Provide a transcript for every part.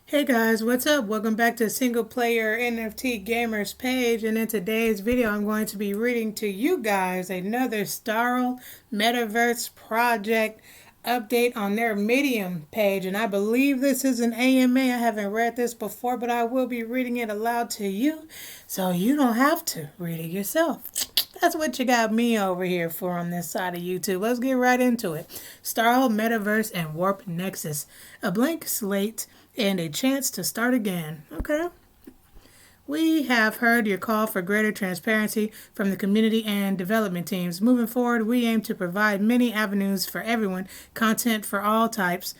Hey guys, what's up? Welcome back to Single Player NFT Gamers page, and in today's video I'm going to be reading to you guys another Starl Metaverse Project update on their Medium page, and I believe this is an AMA. I haven't read this before, but I will be reading it aloud to you so you don't have to read it yourself. That's what you got me over here for on this side of YouTube. Let's get right into it. Starl Metaverse and Warp Nexus. A blank slate and a chance to start again. Okay. We have heard your call for greater transparency from the community and development teams. Moving forward, we aim to provide many avenues for everyone, content for all types,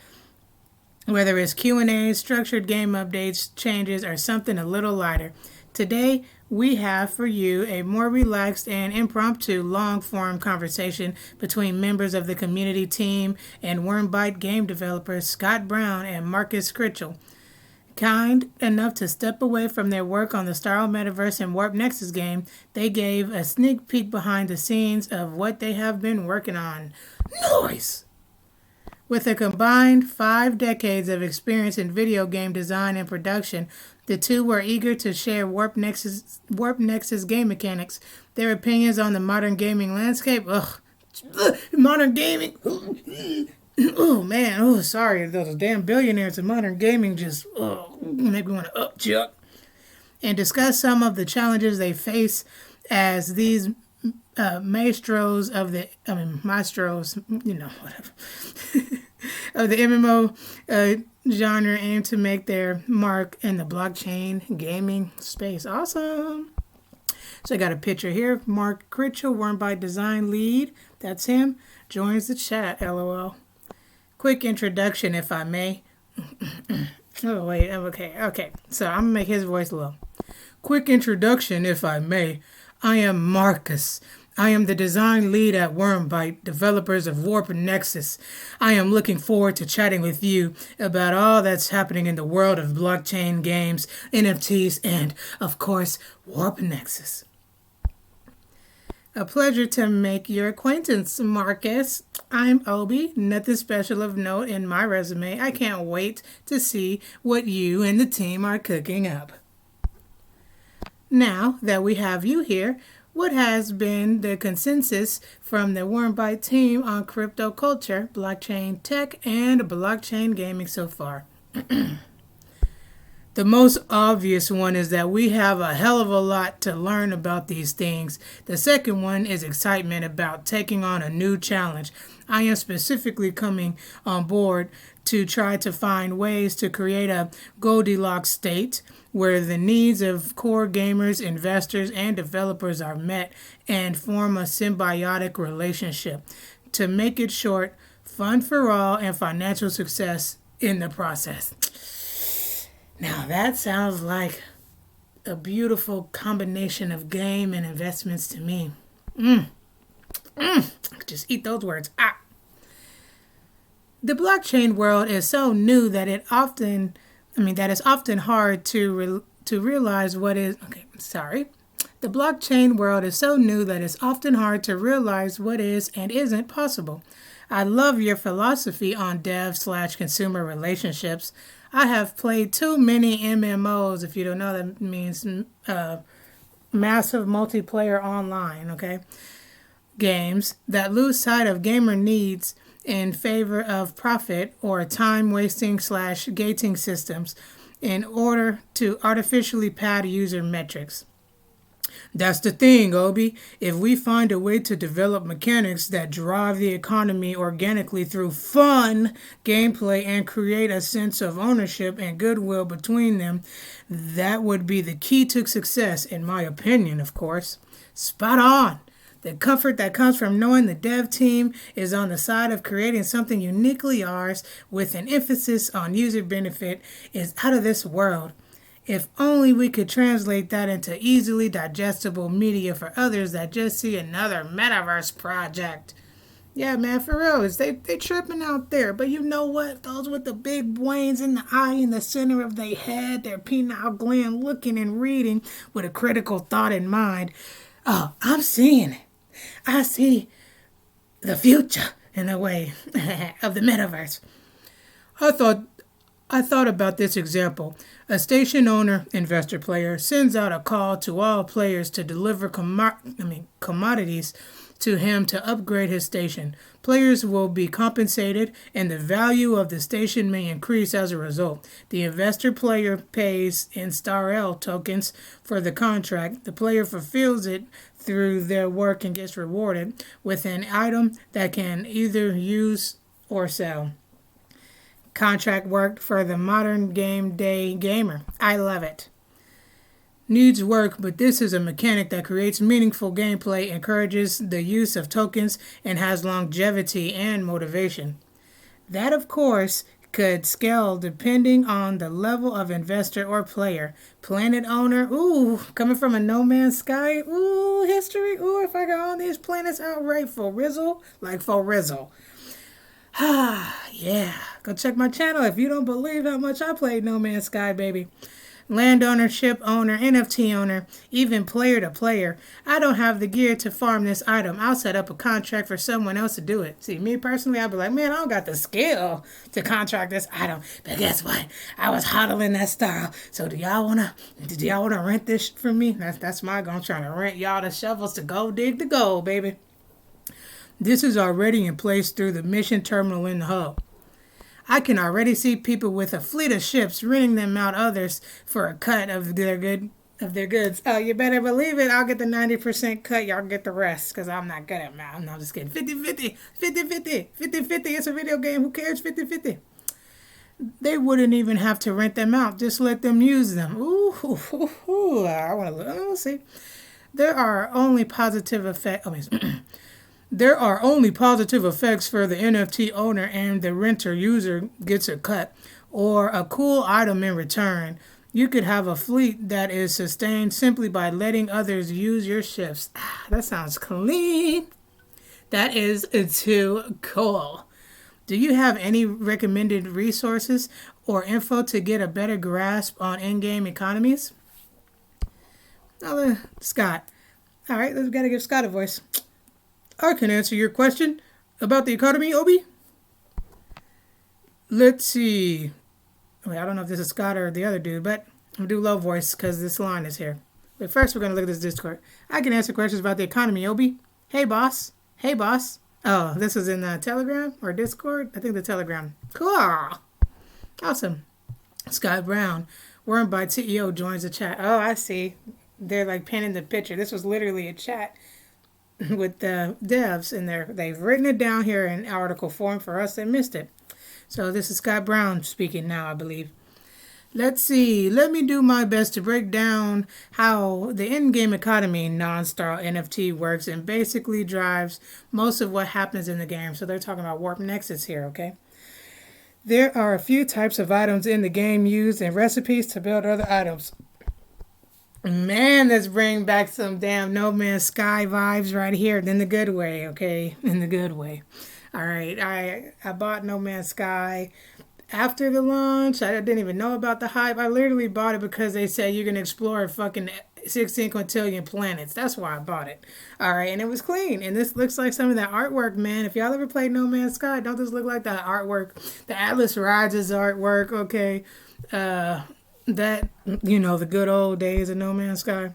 whether it's Q&As, structured game updates, changes, or something a little lighter. Today, we have for you a more relaxed and impromptu long-form conversation between members of the community team and Wormbite game developers Scott Brown and Marcus Critchell. Kind enough to step away from their work on the Starl Metaverse and Warp Nexus game, they gave a sneak peek behind the scenes of what they have been working on. Noise! With a combined 5 decades of experience in video game design and production, the two were eager to share Warp Nexus game mechanics, their opinions on the modern gaming landscape. Modern gaming. Oh man, sorry, those damn billionaires in modern gaming just make me want to upchuck. And discuss some of the challenges they face as these maestros, whatever, of the MMO genre aim to make their mark in the blockchain gaming space. Awesome. So I got a picture here. Mark Critchell, Wormbite Design Lead. That's him. Joins the chat, LOL. Quick introduction, if I may. Oh, wait. Okay. So I'm going to make his voice low. Quick introduction, if I may. I am Marcus. I am the design lead at Wormbite, developers of Warp Nexus. I am looking forward to chatting with you about all that's happening in the world of blockchain games, NFTs, and, of course, Warp Nexus. A pleasure to make your acquaintance, Marcus. I'm Obi, nothing special of note in my resume. I can't wait to see what you and the team are cooking up. Now that we have you here, what has been the consensus from the Wormbite team on crypto culture, blockchain tech, and blockchain gaming so far? The most obvious one is that we have a hell of a lot to learn about these things. The second one is excitement about taking on a new challenge. I am specifically coming on board to try to find ways to create a Goldilocks state where the needs of core gamers, investors, and developers are met and form a symbiotic relationship. To make it short, fun for all and financial success in the process. Now that sounds like a beautiful combination of game and investments to me. I could just eat those words. The blockchain world is so new that it's often hard to realize what is. The blockchain world is so new that it's often hard to realize what is and isn't possible. I love your philosophy on dev/consumer relationships. I have played too many MMOs, if you don't know, that means massive multiplayer online, games that lose sight of gamer needs in favor of profit or time-wasting/gating systems in order to artificially pad user metrics. That's the thing, Obi. If we find a way to develop mechanics that drive the economy organically through fun gameplay and create a sense of ownership and goodwill between them, that would be the key to success, in my opinion, of course. Spot on. The comfort that comes from knowing the dev team is on the side of creating something uniquely ours with an emphasis on user benefit is out of this world. If only we could translate that into easily digestible media for others that just see another metaverse project. Yeah, man, for real, they tripping out there. But you know what? Those with the big brains in the eye in the center of their head, their pineal gland looking and reading with a critical thought in mind. Oh, I'm seeing it. I see the future, in a way, of the metaverse. I thought I thought about this example. A station owner, investor player, sends out a call to all players to deliver commodities to him to upgrade his station. Players will be compensated and the value of the station may increase as a result. The investor player pays in Starl tokens for the contract. The player fulfills it through their work and gets rewarded with an item that can either use or sell. Contract worked for the modern game day gamer. I love it. Needs work, but this is a mechanic that creates meaningful gameplay, encourages the use of tokens, and has longevity and motivation. That, of course, could scale depending on the level of investor or player. Planet owner, ooh, coming from a No Man's Sky, ooh, history, ooh, if I could own these planets outright for Rizzle, like for Rizzle. Yeah, go check my channel if you don't believe how much I played No Man's Sky, baby. Land owner, ship owner, NFT owner, even player to player. I don't have the gear to farm this item. I'll set up a contract for someone else to do it. See, me personally, I'll be like, man, I don't got the skill to contract this item. But guess what? I was hodling that Starl. So do y'all wanna rent this from me? That's my goal. I'm trying to rent y'all the shovels to go dig the gold, baby. This is already in place through the mission terminal in the hub. I can already see people with a fleet of ships renting them out others for a cut of their goods. Oh, you better believe it. I'll get the 90% cut. Y'all get the rest because I'm not good at math. I'm not just kidding. 50-50. 50-50. 50-50. It's a video game. Who cares? 50-50. They wouldn't even have to rent them out. Just let them use them. Ooh, I want to look. Oh, see. There are only positive effects. There are only positive effects for the NFT owner, and the renter user gets a cut or a cool item in return. You could have a fleet that is sustained simply by letting others use your ships. That sounds clean. That is too cool. Do you have any recommended resources or info to get a better grasp on in-game economies? Scott. All right, let's gotta give Scott a voice. I can answer your question about the economy, Obi. Let's see. Wait, I don't know if this is Scott or the other dude, but I'm going to do low voice because this line is here. But first, we're going to look at this Discord. I can answer questions about the economy, Obi. Hey, boss. Hey, boss. Oh, this is in Telegram or Discord? I think the Telegram. Cool. Awesome. Scott Brown, Worm by CEO joins the chat. Oh, I see. They're like pinning the picture. This was literally a chat with the devs in there. They've written it down here in article form for us that missed it. So this is Scott Brown speaking now, I believe. Let's see. Let me do my best to break down how the in-game economy non-Starl NFT works and basically drives most of what happens in the game. So they're talking about Warp Nexus here, okay? There are a few types of items in the game used and recipes to build other items. Man, let's bring back some damn No Man's Sky vibes right here. In the good way, okay? In the good way. All right, I bought No Man's Sky after the launch. I didn't even know about the hype. I literally bought it because they said you can explore fucking 16 quintillion planets. That's why I bought it. All right, and it was clean. And this looks like some of that artwork, man. If y'all ever played No Man's Sky, don't this look like that artwork? The Atlas Rides' artwork, okay? That, the good old days of No Man's Sky.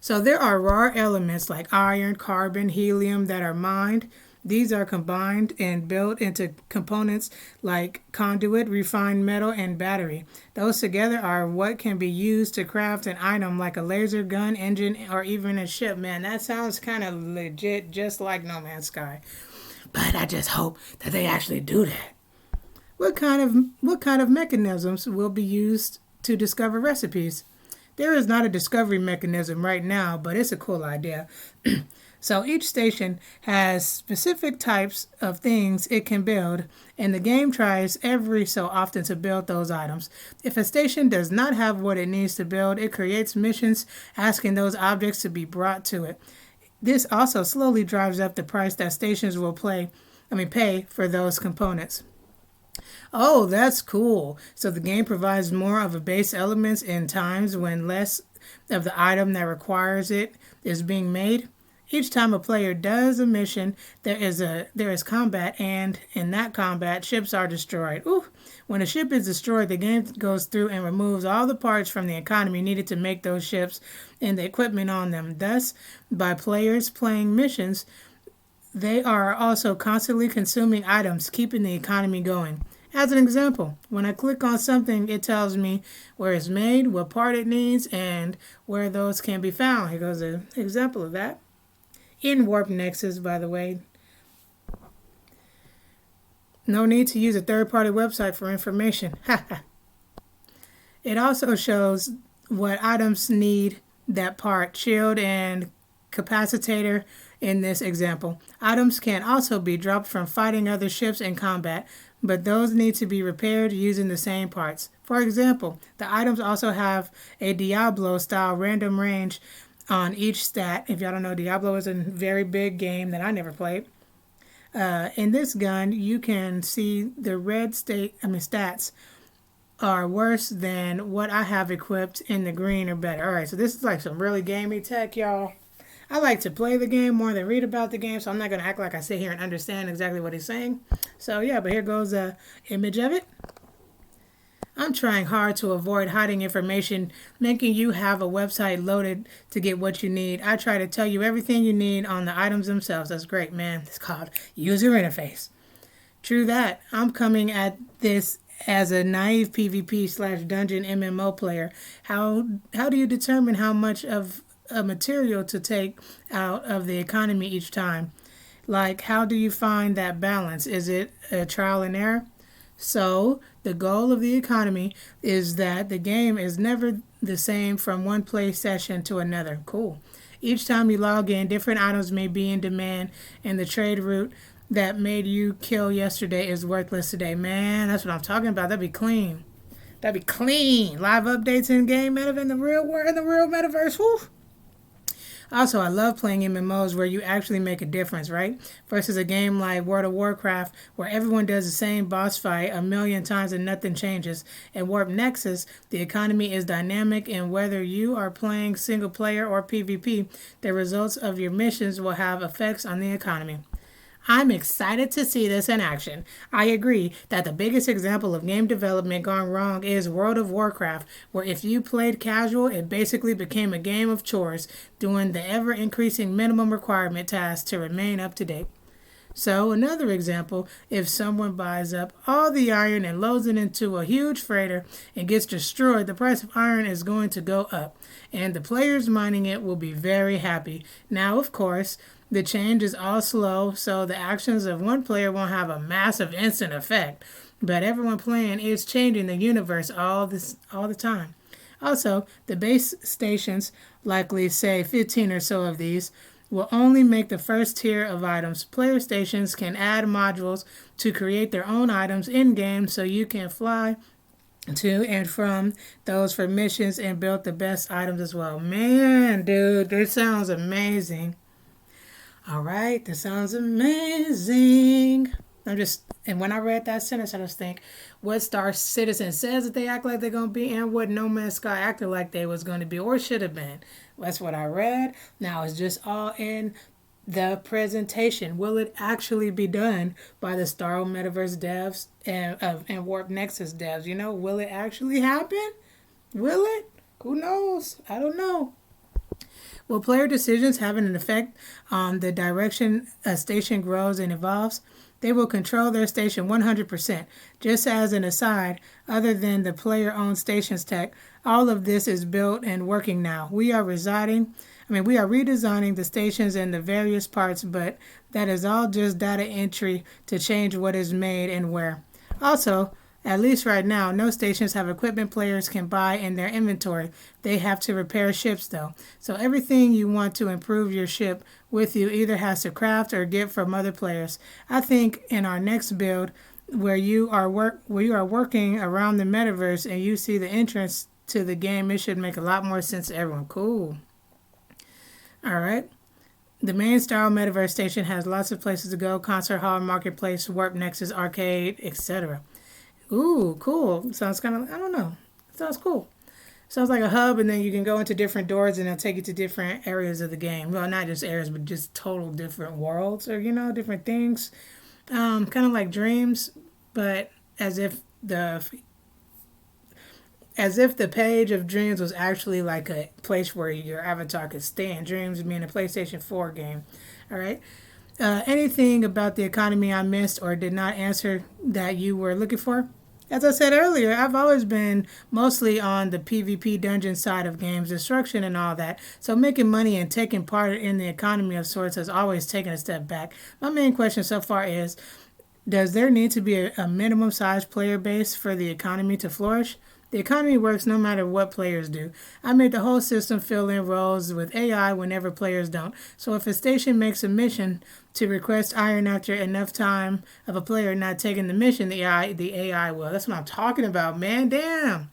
So there are raw elements like iron, carbon, helium that are mined. These are combined and built into components like conduit, refined metal, and battery. Those together are what can be used to craft an item like a laser gun, engine, or even a ship. Man, that sounds kind of legit, just like No Man's Sky. But I just hope that they actually do that. What kind of mechanisms will be used to discover recipes? There is not a discovery mechanism right now, but it's a cool idea. So each station has specific types of things it can build, and the game tries every so often to build those items. If a station does not have what it needs to build, it creates missions asking those objects to be brought to it. This also slowly drives up the price that stations will pay for those components. Oh, that's cool. So the game provides more of a base elements in times when less of the item that requires it is being made. Each time a player does a mission, there is combat, and in that combat, ships are destroyed. Ooh. When a ship is destroyed, the game goes through and removes all the parts from the economy needed to make those ships and the equipment on them. Thus, by players playing missions, they are also constantly consuming items, keeping the economy going. As an example, when I click on something, it tells me where it's made, what part it needs, and where those can be found. Here goes an example of that. In Warp Nexus, by the way. No need to use a third-party website for information. It also shows what items need that part, shield and capacitator in this example. Items can also be dropped from fighting other ships in combat, but those need to be repaired using the same parts. For example, the items also have a Diablo-style random range on each stat. If y'all don't know, Diablo is a very big game that I never played. In this gun, you can see the red stats are worse than what I have equipped in the green or better. Alright, so this is like some really gamey tech, y'all. I like to play the game more than read about the game, so I'm not going to act like I sit here and understand exactly what he's saying. So yeah, but here goes an image of it. I'm trying hard to avoid hiding information, making you have a website loaded to get what you need. I try to tell you everything you need on the items themselves. That's great, man. It's called user interface. True that. I'm coming at this as a naive PvP/dungeon MMO player. How do you determine how much of a material to take out of the economy each time? Like, how do you find that balance? Is it a trial and error? So, the goal of the economy is that the game is never the same from one play session to another. Cool. Each time you log in, different items may be in demand, and the trade route that made you kill yesterday is worthless today. Man, that's what I'm talking about. That'd be clean. That'd be clean. Live updates in game, in the real world, in the real metaverse. Woo! Also, I love playing MMOs where you actually make a difference, right? Versus a game like World of Warcraft where everyone does the same boss fight a million times and nothing changes. In Warp Nexus, the economy is dynamic, and whether you are playing single player or PvP, the results of your missions will have effects on the economy. I'm excited to see this in action. I agree that the biggest example of game development gone wrong is World of Warcraft, where if you played casual, it basically became a game of chores, doing the ever-increasing minimum requirement tasks to remain up to date. So another example, if someone buys up all the iron and loads it into a huge freighter and gets destroyed, the price of iron is going to go up, and the players mining it will be very happy. Now, of course, the change is all slow, so the actions of one player won't have a massive instant effect, but everyone playing is changing the universe all the time. Also, the base stations, likely say 15 or so of these, will only make the first tier of items. Player stations can add modules to create their own items in-game so you can fly to and from those for missions and build the best items as well. Man, dude, this sounds amazing. Alright, this sounds amazing. And when I read that sentence, I just think what Star Citizen says that they act like they're going to be and what No Man's Sky acted like they was going to be or should have been. That's what I read. Now it's just all in the presentation. Will it actually be done by the Starl Metaverse devs and Warp Nexus devs? You know, will it actually happen? Will it? Who knows? I don't know. Will player decisions have an effect on the direction a station grows and evolves? They will control their station 100%. Just as an aside, other than the player-owned stations tech, all of this is built and working now. We are redesigning the stations and the various parts, but that is all just data entry to change what is made and where. Also, at least right now, no stations have equipment players can buy in their inventory. They have to repair ships though. So everything you want to improve your ship with you either has to craft or get from other players. I think in our next build where you are working around the metaverse and you see the entrance to the game, it should make a lot more sense to everyone. Cool. Alright. The main Starl Metaverse station has lots of places to go: concert hall, marketplace, Warp Nexus, arcade, etc. Ooh, cool. Sounds kind of, I don't know. Sounds cool. So it's like a hub, and then you can go into different doors, and it'll take you to different areas of the game. Well, not just areas, but just total different worlds, or different things. Kind of like Dreams, but as if the page of Dreams was actually like a place where your avatar could stay in Dreams, being a PlayStation 4 game. All right. Anything about the economy I missed or did not answer that you were looking for? As I said earlier, I've always been mostly on the PvP dungeon side of games, destruction and all that. So making money and taking part in the economy of sorts has always taken a step back. My main question so far is, does there need to be a minimum size player base for the economy to flourish? The economy works no matter what players do. I made the whole system fill in roles with AI whenever players don't. So if a station makes a mission to request iron after enough time of a player not taking the mission, the AI will. That's what I'm talking about, man. Damn.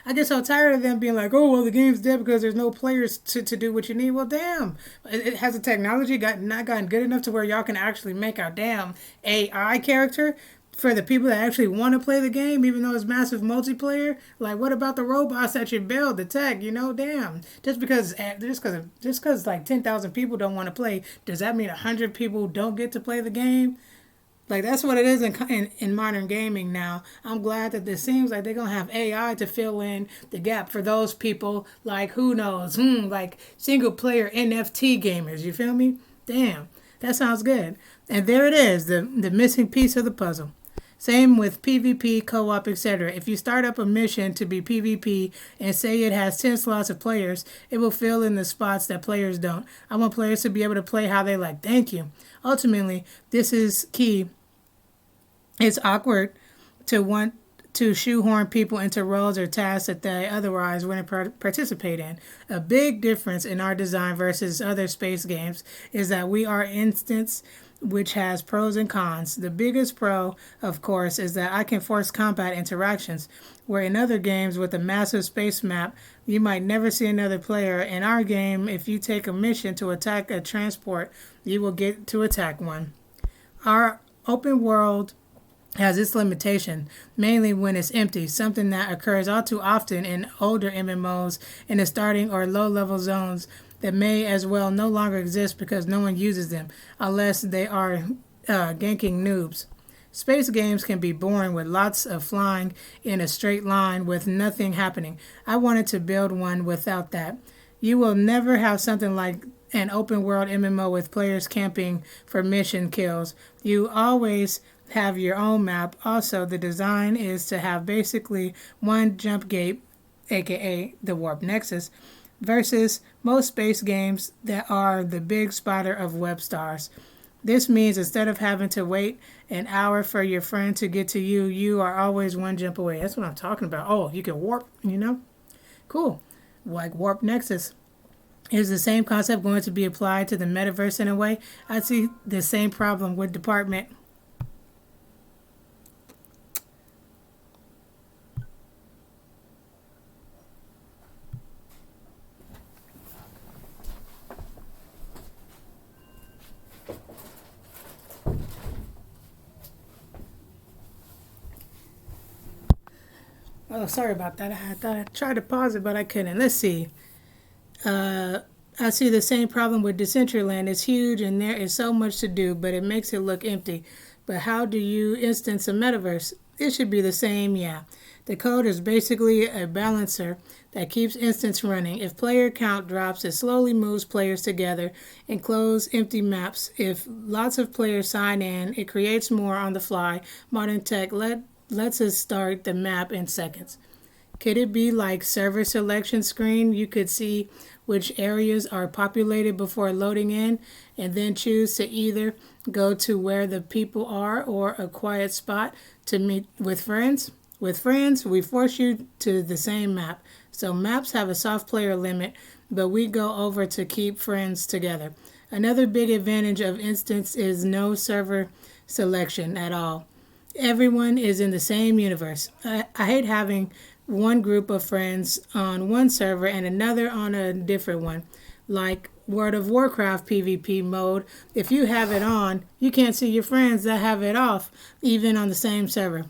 I get so tired of them being like, oh, well, the game's dead because there's no players to do what you need. Well, damn. It has the technology not gotten good enough to where y'all can actually make a damn AI character for the people that actually want to play the game, even though it's massive multiplayer? Like, what about the robots that you build, the tech? Damn. Just because like 10,000 people don't want to play, does that mean 100 people don't get to play the game? Like, that's what it is in modern gaming now. I'm glad that this seems like they're going to have AI to fill in the gap for those people, like, who knows, like single player NFT gamers, you feel me? Damn, that sounds good. And there it is, the missing piece of the puzzle. Same with PvP, co-op, etc. If you start up a mission to be PvP and say it has 10 slots of players, it will fill in the spots that players don't. I want players to be able to play how they like. Thank you. Ultimately, this is key. It's awkward to want to shoehorn people into roles or tasks that they otherwise wouldn't participate in. A big difference in our design versus other space games is that we are instance, which has pros and cons. The biggest pro, of course, is that I can force combat interactions, where in other games with a massive space map, you might never see another player. In our game, if you take a mission to attack a transport, you will get to attack one. Our open world has its limitation, mainly when it's empty, something that occurs all too often in older MMOs in the starting or low-level zones that may as well no longer exist because no one uses them, unless they are ganking noobs. Space games can be boring with lots of flying in a straight line with nothing happening. I wanted to build one without that. You will never have something like an open world MMO with players camping for mission kills. You always have your own map. Also, the design is to have basically one jump gate, aka the warp nexus, versus most space games that are the big spotter of web stars. This means instead of having to wait an hour for your friend to get to you, you are always one jump away. That's what I'm talking about. Oh, you can warp, Cool. Like warp nexus. Is the same concept going to be applied to the metaverse in a way? I see the same problem with department. Oh, sorry about that. I thought I tried to pause it, but I couldn't. Let's see. I see the same problem with Decentraland. It's huge and there is so much to do, but it makes it look empty. But how do you instance a metaverse? It should be the same, yeah. The code is basically a balancer that keeps instance running. If player count drops, it slowly moves players together and close empty maps. If lots of players sign in, it creates more on the fly. Modern tech lets us start the map in seconds. Could it be like server selection screen? You could see which areas are populated before loading in and then choose to either go to where the people are or a quiet spot to meet with friends. With friends, we force you to the same map. So maps have a soft player limit, but we go over to keep friends together. Another big advantage of Instance is no server selection at all. Everyone is in the same universe. I hate having one group of friends on one server and another on a different one. Like World of Warcraft PvP mode, if you have it on, you can't see your friends that have it off, even on the same server.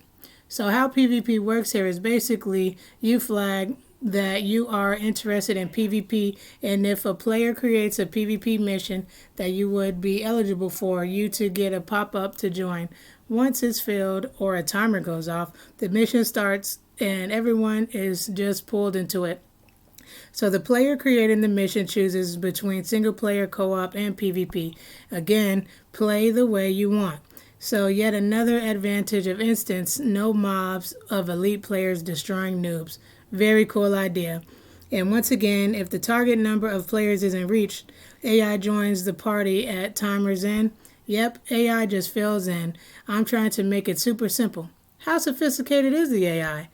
So how PvP works here is basically you flag that you are interested in PvP, and if a player creates a PvP mission that you would be eligible for, you to get a pop-up to join. Once it's filled or a timer goes off, the mission starts and everyone is just pulled into it. So the player creating the mission chooses between single player, co-op, and PvP. Again, play the way you want. So yet another advantage of instance, no mobs of elite players destroying noobs. Very cool idea. And once again, if the target number of players isn't reached, AI joins the party at timer's end. Yep, AI just fills in. I'm trying to make it super simple. How sophisticated is the AI?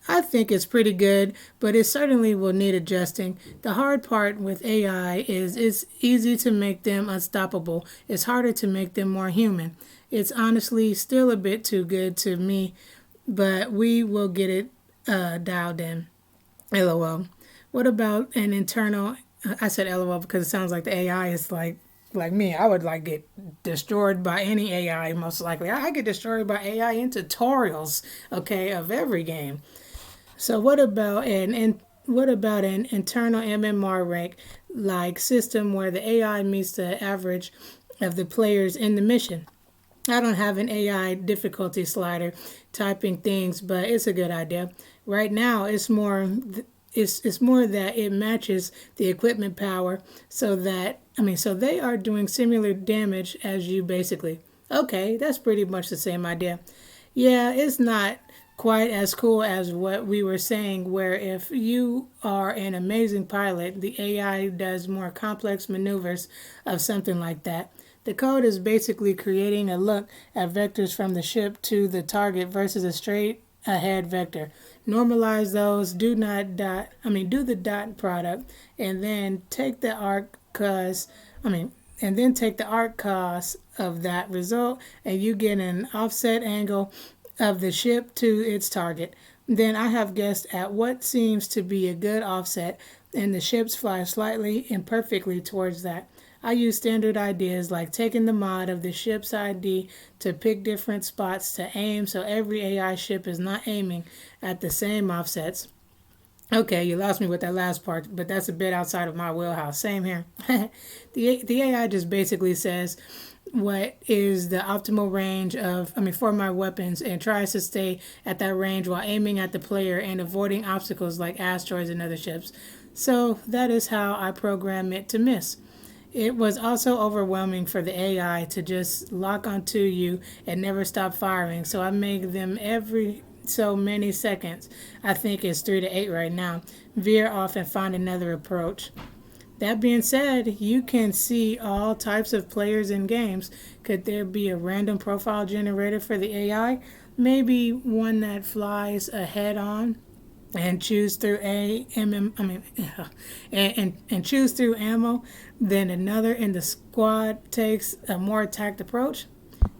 I think it's pretty good, but it certainly will need adjusting. The hard part with AI is it's easy to make them unstoppable. It's harder to make them more human. It's honestly still a bit too good to me, but we will get it dialed in. LOL. What about an internal? I said LOL because it sounds like the AI is like me. I would like get destroyed by any AI most likely. I get destroyed by AI in tutorials, okay, of every game. So what about an internal MMR rank like system where the AI meets the average of the players in the mission? I don't have an AI difficulty slider typing things, but it's a good idea. Right now, it's more that it matches the equipment power so they are doing similar damage as you basically. Okay, that's pretty much the same idea. Yeah, it's not quite as cool as what we were saying, where if you are an amazing pilot, the AI does more complex maneuvers of something like that. The code is basically creating a look at vectors from the ship to the target versus a straight ahead vector. Normalize those, do the dot product, and then take the arc cos of that result, and you get an offset angle of the ship to its target. Then I have guessed at what seems to be a good offset, and the ships fly slightly imperfectly towards that. I use standard ideas like taking the mod of the ship's ID to pick different spots to aim so every AI ship is not aiming at the same offsets. Okay, you lost me with that last part, but that's a bit outside of my wheelhouse. Same here. The AI just basically says what is the optimal range for my weapons and tries to stay at that range while aiming at the player and avoiding obstacles like asteroids and other ships. So that is how I program it to miss. It was also overwhelming for the AI to just lock onto you and never stop firing, so I make them every so many seconds. I think it's 3 to 8 right now. Veer off and find another approach. That being said, you can see all types of players in games. Could there be a random profile generator for the AI? Maybe one that flies ahead on and choose through and choose through ammo, then another in the squad takes a more attacked approach.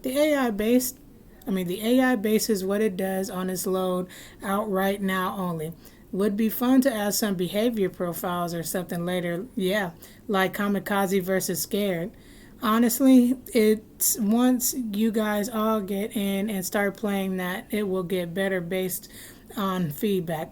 The AI based the AI bases what it does on its load out right now only. Would be fun to add some behavior profiles or something later, yeah, like kamikaze versus scared. Honestly, it's once you guys all get in and start playing that it will get better based on feedback.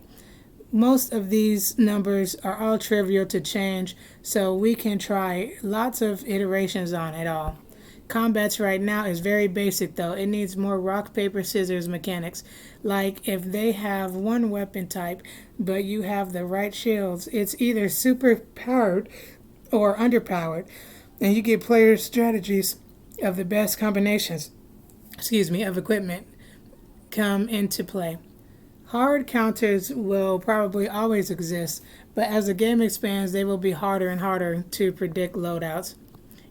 Most of these numbers are all trivial to change, so we can try lots of iterations on it all. Combats right now is very basic though. It needs more rock, paper, scissors mechanics. Like if they have one weapon type, but you have the right shields, it's either super powered or underpowered, and you get player strategies of the best combinations, of equipment come into play. Hard counters will probably always exist, but as the game expands, they will be harder and harder to predict loadouts.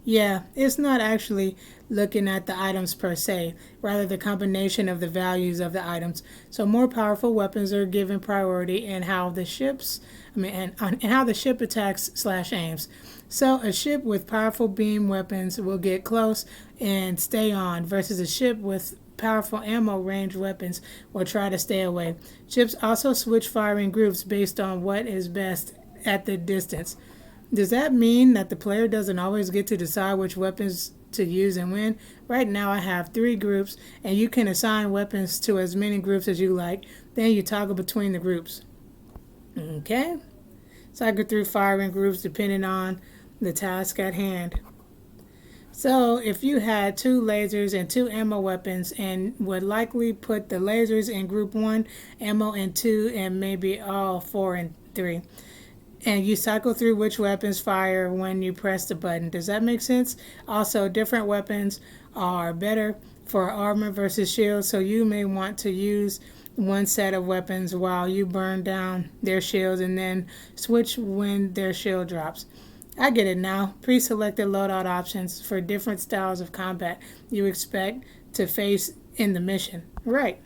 Yeah, it's not actually looking at the items per se, rather the combination of the values of the items. So more powerful weapons are given priority in how the and how the ship attacks slash aims. So a ship with powerful beam weapons will get close and stay on, versus a ship with powerful ammo range weapons will try to stay away. Ships also switch firing groups based on what is best at the distance. Does that mean that the player doesn't always get to decide which weapons to use and when? Right now I have 3 groups, and you can assign weapons to as many groups as you like. Then you toggle between the groups. Okay? Cycle through firing groups depending on the task at hand. So, if you had two lasers and two ammo weapons, and would likely put the lasers in group 1, ammo in 2, and maybe all 4 and 3. And you cycle through which weapons fire when you press the button. Does that make sense? Also, different weapons are better for armor versus shield, so you may want to use one set of weapons while you burn down their shields and then switch when their shield drops. I get it now. Pre-selected loadout options for different styles of combat you expect to face in the mission. Right.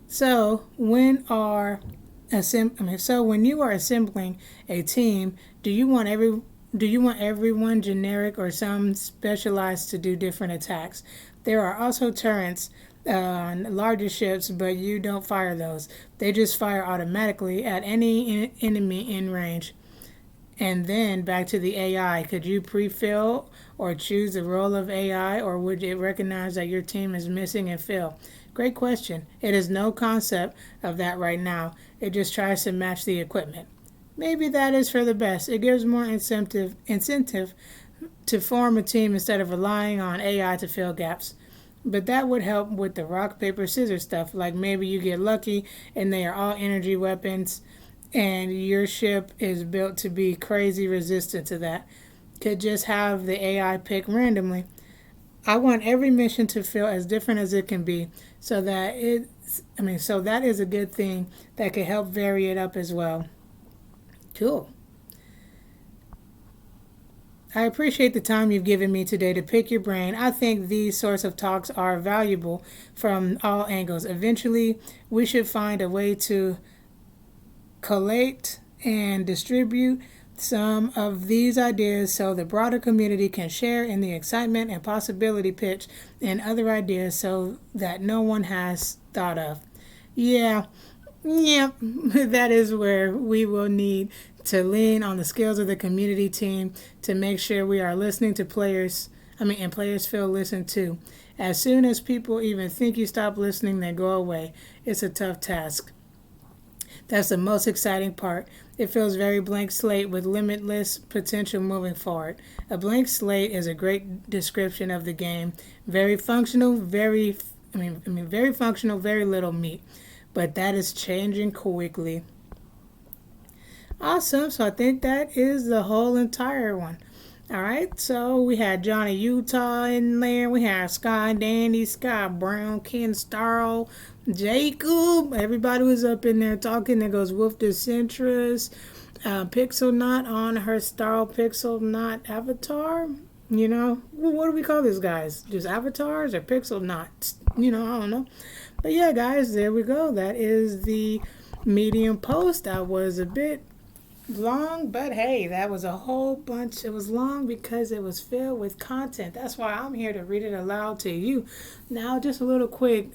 So when you are assembling a team, do you want everyone generic or some specialized to do different attacks? There are also turrets on larger ships, but you don't fire those. They just fire automatically at any enemy in range. And then back to the AI. Could you pre-fill or choose the role of AI, or would it recognize that your team is missing and fill? Great question. It is no concept of that right now. It just tries to match the equipment. Maybe that is for the best. It gives more incentive to form a team instead of relying on AI to fill gaps. But that would help with the rock, paper, scissors stuff. Like maybe you get lucky and they are all energy weapons and your ship is built to be crazy resistant to that. Could just have the AI pick randomly. I want every mission to feel as different as it can be, so that is a good thing that could help vary it up as well. Cool. I appreciate the time you've given me today to pick your brain. I think these sorts of talks are valuable from all angles. Eventually, we should find a way to collate and distribute some of these ideas so the broader community can share in the excitement and possibility pitch and other ideas so that no one has thought of. Yeah, yeah, that is where we will need to lean on the skills of the community team to make sure we are listening to players. And players feel listened to. As soon as people even think you stop listening, they go away. It's a tough task. That's the most exciting part. It feels very blank slate with limitless potential moving forward. A blank slate is a great description of the game. Very functional, very functional, very little meat. But that is changing quickly. Awesome. So I think that is the whole entire one. All right, so we had Johnny Utah in there. We had Sky Dandy, Sky Brown, Ken Starl, Jacob. Everybody was up in there talking. There goes Wolf DeCentris, Pixel Knot on her Starl Pixel Knot avatar. What do we call these guys? Just avatars or Pixel Knots? I don't know. But yeah, guys, there we go. That is the Medium post. That was a bit long, but hey, that was a whole bunch. It was long because it was filled with content. That's why I'm here to read it aloud to you. Now, just a little quick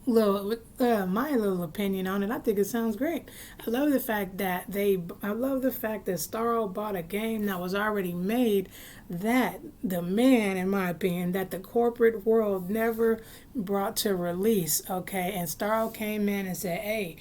my little opinion on it. I think it sounds great. I love the fact that Starl bought a game that was already made, that the man, in my opinion, that the corporate world never brought to release. Okay, and Starl came in and said, hey,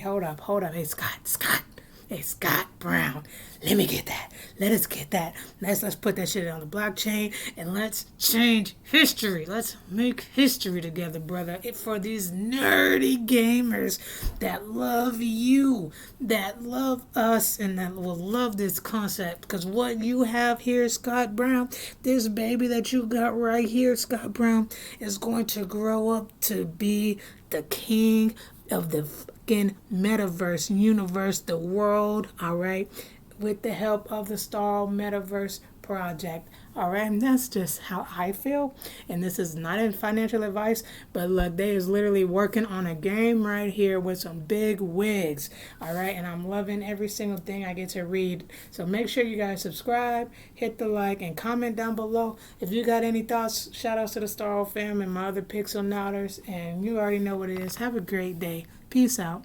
hold up, hey, Scott. Hey, Scott Brown, let me get that. Let us get that. Let's put that shit on the blockchain and let's change history. Let's make history together, brother. For these nerdy gamers that love you, that love us, and that will love this concept. Because what you have here, Scott Brown, this baby that you got right here, Scott Brown, is going to grow up to be the king of the metaverse universe, the world, all right, with the help of the Starl Metaverse Project. All right, and that's just how I feel. And this is not in financial advice, but look, they is literally working on a game right here with some big wigs. All right, and I'm loving every single thing I get to read. So make sure you guys subscribe, hit the like, and comment down below if you got any thoughts. Shout outs to the Starl fam and my other Pixel Knotters, and you already know what it is. Have a great day. Peace out.